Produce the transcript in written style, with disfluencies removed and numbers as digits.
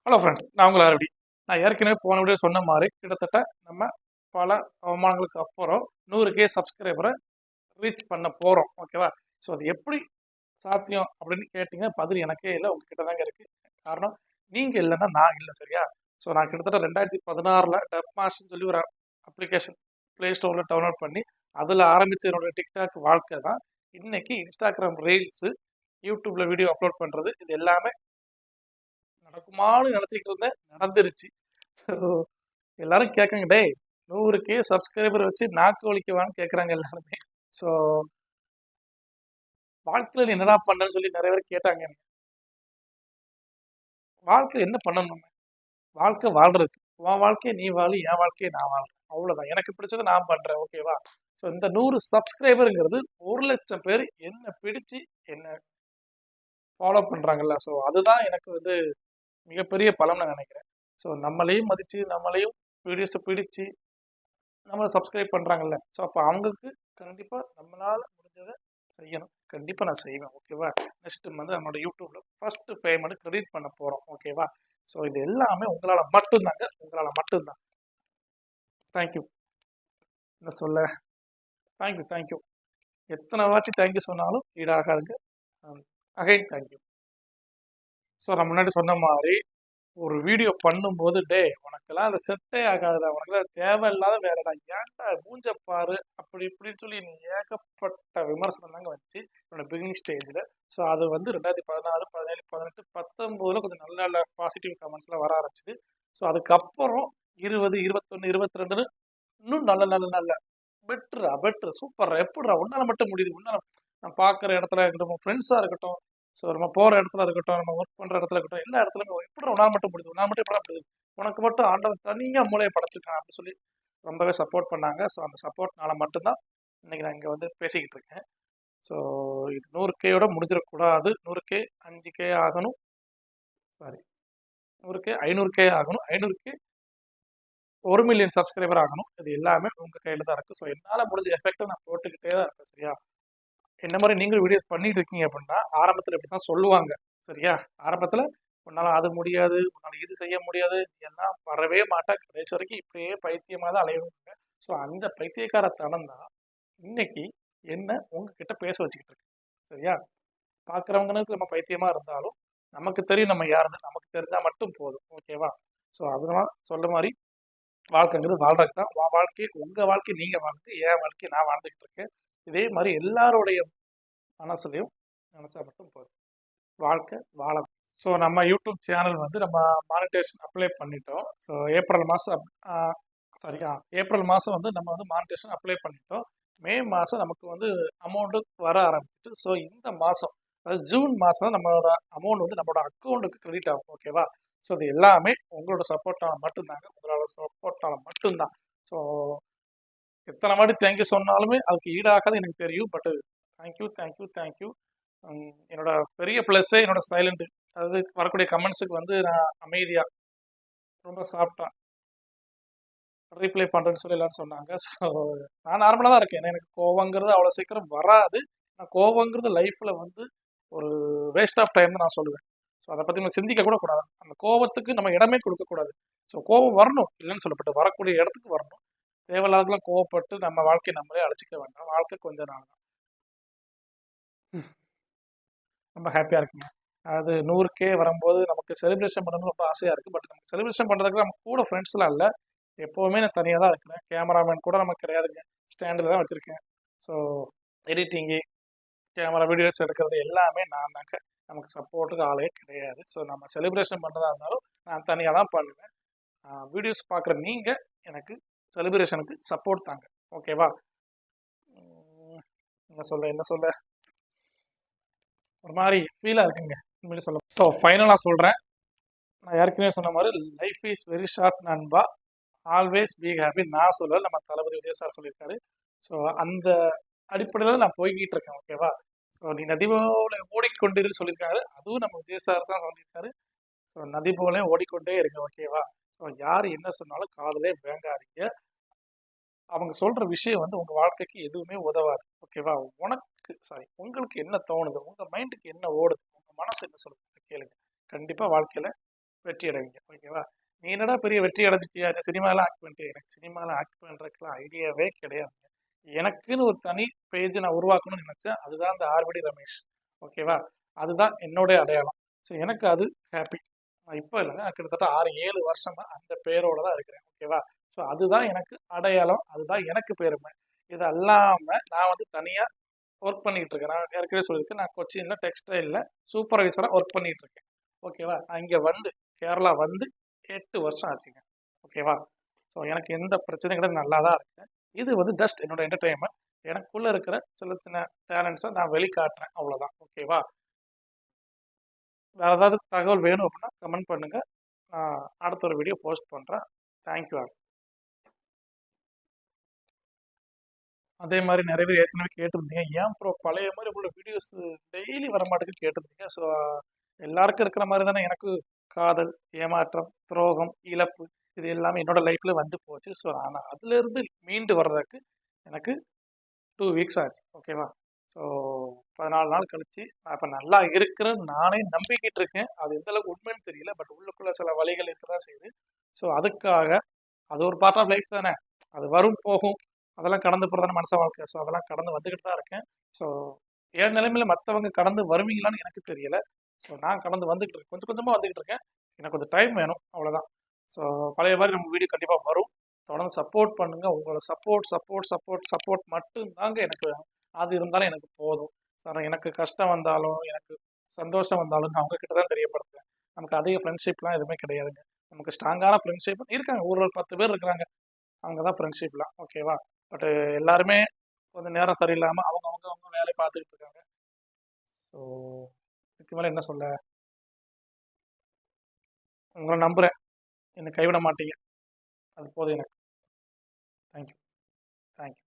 Hello friends, நான் உங்களை அரடி. நான் ஏற்கனவே போன வீடியோ சொன்ன மாதிரி கிட்டத்தட்ட நம்ம பல அவமானங்களுக்கு அப்புறம் 100K சப்ஸ்கிரைபரை ரீச் பண்ண போகிறோம். ஓகேவா? ஸோ அது எப்படி சாத்தியம் அப்படின்னு கேட்டிங்க, பதில் எனக்கே இல்லை, உங்ககிட்ட தாங்க இருக்குது. காரணம், நீங்கள் இல்லைன்னா நான் இல்லை. சரியா? ஸோ நான் கிட்டத்தட்ட 2016 டப் மாஸ்டர்னு சொல்லி ஒரு அப்ளிகேஷன் ப்ளே ஸ்டோரில் டவுன்லோட் பண்ணி அதில் ஆரம்பித்த என்னோட டிக்டாக் வாழ்க்கை தான் இன்னைக்கு இன்ஸ்டாகிராம் ரீல்ஸு, யூடியூப்பில் வீடியோ அப்லோட் பண்ணுறது, இது எல்லாமே நடக்குமான்னு நினச்சிக்கிட்டு இருந்தேன். நடந்துருச்சு. ஸோ எல்லாரும் கேட்குங்க, டேய் 100K சப்ஸ்கிரைபர் வச்சு நாக்கு வலிக்கவான்னு கேட்குறாங்க எல்லாருமே. ஸோ வாழ்க்கையில் நீ என்னடா பண்ணன்னு சொல்லி நிறைய பேர் கேட்டாங்க எனக்கு. வாழ்க்கை என்ன பண்ணணும்? நம்ம வாழ்க்கை வாழ்றதுக்கு உன் வாழ்க்கையை நீ வாழு, என் வாழ்க்கையை நான் வாழ்றேன், அவ்வளோதான். எனக்கு பிடிச்சதை நான் பண்ணுறேன். ஓகேவா? ஸோ இந்த 100 சப்ஸ்கிரைபருங்கிறது 1,00,000 பேர் என்ன பிடிச்சு என்ன ஃபாலோ பண்ணுறாங்கல்ல, ஸோ அதுதான் எனக்கு வந்து மிகப்பெரிய பலம் நான் நினைக்கிறேன். ஸோ நம்மளையும் மதித்து நம்மளையும் வீடியோஸை பிடிச்சு நம்மளை சப்ஸ்கிரைப் பண்ணுறாங்கல்ல, ஸோ அப்போ அவங்களுக்கு கண்டிப்பாக நம்மளால் முடிஞ்சதை செய்யணும். கண்டிப்பாக நான் செய்வேன். ஓகேவா? நெக்ஸ்ட் வந்து நம்மளோட யூடியூப்பில் ஃபஸ்ட்டு பேமெண்ட் கிரெடிட் பண்ண போகிறோம். ஓகேவா? ஸோ இது எல்லாமே உங்களால் மட்டும்தாங்க, உங்களால் மட்டும்தான். தேங்க்யூ. என்ன சொல்ல, தேங்க்யூ. எத்தனை வாட்டி தேங்க்யூ சொன்னாலும் ஈடாகாதுங்க. Again thank you. ஸோ நான் முன்னாடி சொன்ன மாதிரி ஒரு வீடியோ பண்ணும்போது, டே உனக்கெல்லாம் அது செட்டே ஆகாதுடா, உனக்கெல்லாம் தேவையில்லாத வேலைடா, ஏன்டா மூஞ்ச பாரு அப்படி இப்படின்னு சொல்லி நீ ஏகப்பட்ட விமர்சனம் தாங்க வந்துச்சு என்னோட பிகினிங் ஸ்டேஜில். ஸோ அது வந்து 2016, 17, 18, 19 கொஞ்சம் நல்ல நல்ல பாசிட்டிவ் கமெண்ட்ஸ்லாம் வர ஆரம்பிச்சுது. ஸோ அதுக்கப்புறம் 20, 21, 22 இன்னும் நல்ல நல்ல நல்ல பெட்ரு சூப்பர்ரா, எப்படிடா உன்னால மட்டும் முடியுது, உன்னால நான் பார்க்குற இடத்துல இருக்கட்டும், ஃப்ரெண்ட்ஸாக இருக்கட்டும், ஸோ நம்ம போகிற இடத்துல இருக்கட்டும், நம்ம ஒர்க் பண்ணுற இடத்துல இருக்கட்டும், எல்லா இடத்துலையும் எப்படி உன்னால் மட்டும் முடியுது, உன்னால் மட்டும் எப்படா முடியுது, உனக்கு மட்டும் ஆண்டவன் தனியாக மூளையை படைச்சிருக்கான் அப்படின்னு சொல்லி ரொம்பவே சப்போர்ட் பண்ணாங்க. ஸோ அந்த சப்போர்ட்னால மட்டும்தான் இன்றைக்கி நான் இங்கே வந்து பேசிக்கிட்டு இருக்கேன். ஸோ இது 100Kயோட முடிஞ்சிடக்கூடாது. 100K 5K ஆகணும், சாரி 100K 500K ஆகணும், 500K 1 மில்லியன் சப்ஸ்கிரைபர் ஆகணும். இது எல்லாமே உங்கள் கையில் தான் இருக்குது. ஸோ என்னால் முடிஞ்ச எஃபெக்டை நான் போட்டுக்கிட்டே தான் இருக்கேன். சரியா? என்ன மாதிரி நீங்களும் வீடியோஸ் பண்ணிட்டு இருக்கீங்க அப்படின்னா ஆரம்பத்தில் இப்படி தான் சொல்லுவாங்க. சரியா? ஆரம்பத்தில் உன்னால் அது முடியாது, உன்னால் இது செய்ய முடியாது, எல்லாம் வரவே மாட்டேன், கடைசி வரைக்கும் இப்படியே பைத்தியமாக தான் அலையுவாங்க. ஸோ அந்த பைத்தியக்காரத்தனம் தான் இன்னைக்கு என்ன உங்ககிட்ட பேச வச்சுக்கிட்டு இருக்கு. சரியா? பார்க்குறவங்களுக்கு நம்ம பைத்தியமாக இருந்தாலும் நமக்கு தெரியும் நம்ம யாருன்னு, நமக்கு தெரிஞ்சால் மட்டும் போதும். ஓகேவா? ஸோ அதனால சொல்ல மாதிரி வாழ்க்கைங்கிறது வாழ்றதுக்கு தான். வாழ்க்கை உங்கள் வாழ்க்கை நீங்கள் வாழ்ந்து, என் வாழ்க்கையை நான் வாழ்ந்துக்கிட்டு இருக்கேன். இதே மாதிரி எல்லாருடைய மனசுலையும் நினச்சா மட்டும் போதும். வாழ்க்கை வாழ. ஸோ நம்ம யூடியூப் சேனல் வந்து நம்ம மானிட்டேஷன் அப்ளை பண்ணிட்டோம். ஸோ ஏப்ரல் மாதம் வந்து நம்ம வந்து மானிட்டேஷன் அப்ளை பண்ணிட்டோம். மே மாதம் நமக்கு வந்து அமௌண்ட்டு வர ஆரம்பிச்சிட்டு, ஸோ இந்த மாதம் அதாவது ஜூன் மாதம் நம்மளோட அமௌண்ட் வந்து நம்மளோட அக்கௌண்ட்டுக்கு கிரெடிட் ஆகும். ஓகேவா? ஸோ இது எல்லாமே உங்களோட சப்போர்ட்டால் மட்டும்தாங்க, உங்களோட சப்போர்ட்டால் மட்டும்தான். ஸோ எத்தனை வாட்டி தேங்க்யூ சொன்னாலுமே அதுக்கு ஈடாகாது எனக்கு தெரியும். But thank you. என்னோட பெரிய ப்ளஸ்ஸே என்னோட சைலண்ட், அதாவது வரக்கூடிய கமெண்ட்ஸுக்கு வந்து நான் அமைதியாக ரொம்ப சாஃப்டாக ரீப்ளை பண்ணுறேன்னு சொல்லி எல்லாரும் சொன்னாங்க. ஸோ நான் நார்மலாக தான் இருக்கேன். எனக்கு கோவங்கிறது அவ்வளோ சீக்கிரம் வராது. நான் கோவங்கிறது லைஃப்பில் வந்து ஒரு வேஸ்ட் ஆஃப் டைம்னு நான் சொல்லுவேன். ஸோ அதை பற்றி நம்ம சிந்திக்க கூட கூடாது. அந்த கோவத்துக்கு நம்ம இடமே கொடுக்கக்கூடாது. ஸோ கோவம் வரணும், இல்லைன்னு சொல்லப்பட்டு வரக்கூடிய இடத்துக்கு வரணும். தேவையில்லாதெல்லாம் கோவப்பட்டு நம்ம வாழ்க்கையை நம்மளே அழைச்சிக்க வேண்டாம். வாழ்க்கை கொஞ்சம் நாள் தான். ரொம்ப ஹாப்பியாக இருக்குங்க. அது 100K வரும்போது நமக்கு செலிப்ரேஷன் பண்ணணும்னு ரொம்ப ஆசையாக இருக்குது. பட் நமக்கு செலிப்ரேஷன் பண்ணுறதுக்கு நம்ம கூட ஃப்ரெண்ட்ஸ்லாம் இல்லை. எப்போவுமே நான் தனியாக தான் இருக்கிறேன். கேமராமேன் கூட நமக்கு கிடையாதுங்க, ஸ்டாண்டில் தான் வச்சுருக்கேன். ஸோ எடிட்டிங்கு, கேமரா, வீடியோஸ் எடுக்கிறது எல்லாமே நான் தாங்க. நமக்கு சப்போர்ட்டுக்கு ஆளே கிடையாது. ஸோ நம்ம செலிப்ரேஷன் பண்ணுறதா இருந்தாலும் நான் தனியாக தான் பண்ணுவேன். வீடியோஸ் பார்க்குற நீங்கள் எனக்கு செலிப்ரேஷனுக்கு சப்போர்ட் தாங்க. ஓகேவா? என்ன சொல்ல ஒரு மாதிரி ஃபீலாக இருக்குங்க உண்மையிலே சொல்ல. ஸோ ஃபைனலாக சொல்கிறேன், நான் ஏற்கனவே சொன்ன மாதிரி லைஃப் இஸ் வெரி ஷார்ட் நண்பா, ஆல்வேஸ் பி ஹாப்பி. நான் சொல்லலை, நம்ம தளபதி விஜய் சார் சொல்லியிருக்காரு. ஸோ அந்த அடிப்படையில் நான் போய்கிட்டு இருக்கேன். ஓகேவா? ஸோ நீ நதி போல ஓடிக்கொண்டிரு சொல்லியிருக்காரு, அதுவும் நம்ம விஜய் சார் தான் சொல்லியிருக்காரு. ஸோ நதி போல ஓடிக்கொண்டே இருக்கு. ஓகேவா? ஸோ யார் என்ன சொன்னாலும் காதலே வேங்காதீங்க. அவங்க சொல்கிற விஷயம் வந்து உங்கள் வாழ்க்கைக்கு எதுவுமே உதவாது. ஓகேவா? உங்களுக்கு என்ன தோணுது, உங்கள் மைண்டுக்கு என்ன ஓடுது, உங்கள் மனசு என்ன சொல்லுது கேளுங்க. கண்டிப்பாக வாழ்க்கையில் வெற்றி அடைவீங்க. ஓகேவா? நீ என்னடா பெரிய வெற்றி அடைஞ்சிட்டியா? சினிமாலாம் ஆக்ட் பண்ணிட்டியா? எனக்கு சினிமாவில் ஆக்ட் பண்ணுறதுக்குலாம் ஐடியாவே கிடையாது. எனக்குன்னு ஒரு தனி பேஜ் நான் உருவாக்கணும்னு நினைச்சேன். அதுதான் இந்த ஆர்விடி ரமேஷ். ஓகேவா? அதுதான் என்னுடைய அடையாளம். ஸோ எனக்கு அது ஹாப்பி. நான் இப்போ இல்லைங்க, நான் கிட்டத்தட்ட 6-7 வருஷமா அந்த பேரோட தான் இருக்கிறேன். ஓகேவா? ஸோ அதுதான் எனக்கு அடையாளம், அதுதான் எனக்கு பெருமை. இது அல்லாமல் நான் வந்து தனியாக ஒர்க் பண்ணிட்டு இருக்கேன். நான் ஏற்கனவே சொல்லியிருக்கேன், நான் கொச்சின்ல டெக்ஸ்டைலில் சூப்பர்வைசராக ஒர்க் பண்ணிட்டு இருக்கேன். ஓகேவா? நான் இங்கே வந்து கேரளா வந்து 8 வருஷம் ஆச்சுங்க. ஓகேவா? ஸோ எனக்கு எந்த பிரச்சனையும் கிடையாது, நல்லா தான் இருக்கேன். இது வந்து ஜஸ்ட் என்னோட என்டர்டெயின்மெண்ட். எனக்குள்ளே இருக்கிற சின்ன சின்ன டேலண்ட்ஸை நான் வெளிக்காட்டுறேன், அவ்வளோதான். ஓகேவா? வேறு ஏதாவது தகவல் வேணும் அப்படின்னா கமெண்ட் பண்ணுங்கள். நான் அடுத்த ஒரு வீடியோ போஸ்ட் பண்ணுறேன். தேங்க்யூ. அதே மாதிரி நிறைய பேர் ஏற்கனவே கேட்டிருந்தீங்க, ஏன் ப்ரோ பழைய மாதிரி உங்களோட வீடியோஸ் டெய்லி வர மாட்டேங்குன்னு கேட்டிருந்தீங்க. ஸோ எல்லாருக்கும் இருக்கிற மாதிரி தானே எனக்கு காதல், ஏமாற்றம், துரோகம், இழப்பு இது எல்லாமே என்னோட லைஃப்ல வந்து போச்சு. ஸோ ஆனால் அதுலேருந்து மீண்டு வர்றதுக்கு எனக்கு 2 வீக்ஸ் ஆச்சு. ஓகேவா? ஸோ 14 நாள் கழிச்சு நான் இப்போ நல்லா இருக்கிறேன்னு நானே நம்பிக்கிட்டு இருக்கேன். அது எந்த அளவுக்கு உண்மைன்னு தெரியல, பட் உள்ளுக்குள்ள சில வழிகள் இருக்க தான் செய்யுது. ஸோ அதுக்காக அது ஒரு பார்ட் ஆஃப் லைஃப் தானே, அது வரும் போகும், அதெல்லாம் கடந்து போகிறதான மனுஷ வாழ்க்கை. ஸோ அதெல்லாம் கடந்து வந்துக்கிட்டு தான் இருக்கேன். ஸோ என் நிலைமையில மற்றவங்க கடந்து வருவீங்களான்னு எனக்கு தெரியல. ஸோ நான் கடந்து வந்துக்கிட்டு இருக்கேன், கொஞ்சம் கொஞ்சமாக வந்துக்கிட்டு இருக்கேன். எனக்கு கொஞ்சம் டைம் வேணும், அவ்வளோதான். ஸோ பழைய மாதிரி நம்ம வீடியோ கண்டிப்பாக வரும். தொடர்ந்து சப்போர்ட் பண்ணுங்கள். உங்களோட சப்போர்ட் சப்போர்ட் சப்போர்ட் சப்போர்ட் மட்டும்தாங்க எனக்கு வேணும். அது இருந்தாலும் எனக்கு போதும். ஸோ எனக்கு கஷ்டம் வந்தாலும், எனக்கு சந்தோஷம் வந்தாலும் நான் உங்ககிட்ட தான் தெரியப்படுத்துவேன். நமக்கு அதிக ஃப்ரெண்ட்ஷிப்லாம் எதுவுமே கிடையாதுங்க. நமக்கு ஸ்ட்ராங்கான ஃப்ரெண்ட்ஷிப் இருக்காங்க, ஒரு 10 பேர் இருக்கிறாங்க, அவங்க தான் ஃப்ரெண்ட்ஷிப்லாம். ஓகேவா? பட் எல்லாருமே கொஞ்சம் நேரம் சரியில்லாமல் அவங்க வேலையை பார்த்துக்கிட்டு இருக்காங்க. ஸோ இதுக்கு மேலே என்ன சொல்ல, உங்களை நம்புகிறேன், என்னை கைவிட மாட்டீங்க. அது போதும் எனக்கு. தேங்க்யூ. தேங்க்யூ.